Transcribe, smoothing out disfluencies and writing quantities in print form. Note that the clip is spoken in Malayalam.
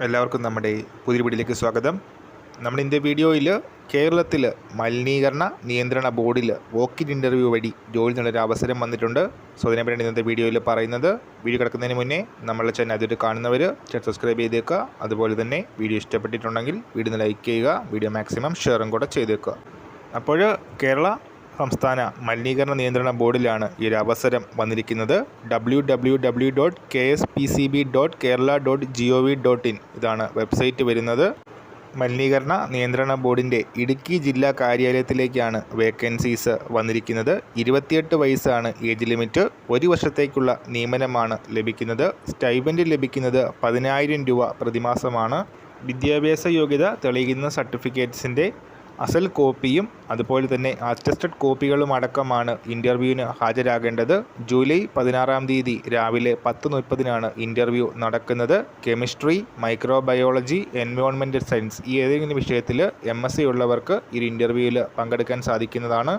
എല്ലാവർക്കും നമ്മുടെ പുതിയ വീഡിയോയിലേക്ക് സ്വാഗതം. നമ്മൾ ഇന്നത്തെ വീഡിയോയിൽ കേരളത്തിൽ മലിനീകരണ നിയന്ത്രണ ബോർഡിൽ വോക്കിൻ ഇൻ്റർവ്യൂ വഴി ജോലി നേടാനൊരു അവസരം വന്നിട്ടുണ്ട്. സോ അതിനെപ്പറ്റി ഇന്നത്തെ വീഡിയോയിൽ പറയുന്നത്. വീഡിയോ കിടക്കുന്നതിന് മുന്നേ നമ്മളുടെ ചാനൽ ആദ്യമായിട്ട് കാണുന്നവർ ചാനൽ സബ്സ്ക്രൈബ് ചെയ്തേക്കുക. അതുപോലെ തന്നെ വീഡിയോ ഇഷ്ടപ്പെട്ടിട്ടുണ്ടെങ്കിൽ വീഡിയോ ലൈക്ക് ചെയ്യുക, വീഡിയോ മാക്സിമം ഷെയറും കൂടെ ചെയ്തേക്കുക. അപ്പോൾ കേരള സംസ്ഥാന മലിനീകരണ നിയന്ത്രണ ബോർഡിലാണ് ഈ ഒരു അവസരം വന്നിരിക്കുന്നത്. www.kspcb.kerala.gov.in ഇതാണ് വെബ്സൈറ്റ് വരുന്നത്. മലിനീകരണ നിയന്ത്രണ ബോർഡിൻ്റെ ഇടുക്കി ജില്ലാ കാര്യാലയത്തിലേക്കാണ് വേക്കൻസീസ് വന്നിരിക്കുന്നത്. 28 വയസ്സാണ് ഏജ് ലിമിറ്റ്. 1 വർഷത്തേക്കുള്ള നിയമനമാണ് ലഭിക്കുന്നത്. സ്റ്റൈപ്പൻഡ് ലഭിക്കുന്നത് 10,000 രൂപ പ്രതിമാസമാണ്. വിദ്യാഭ്യാസ യോഗ്യത തെളിയിക്കുന്ന സർട്ടിഫിക്കറ്റ്സിൻ്റെ അസൽ കോപ്പിയും അതുപോലെ തന്നെ അറ്റസ്റ്റഡ് കോപ്പികളും അടക്കമാണ് ഇൻ്റർവ്യൂവിന് ഹാജരാകേണ്ടത്. ജൂലൈ 16-ാം തീയതി രാവിലെ 10:30 ഇൻ്റർവ്യൂ നടക്കുന്നത്. കെമിസ്ട്രി, മൈക്രോബയോളജി, എൻവയോൺമെൻറ്റൽ സയൻസ് ഈ ഏതെങ്കിലും വിഷയത്തിൽ MSc ഉള്ളവർക്ക് ഈ ഇൻ്റർവ്യൂവിൽ പങ്കെടുക്കാൻ സാധിക്കുന്നതാണ്.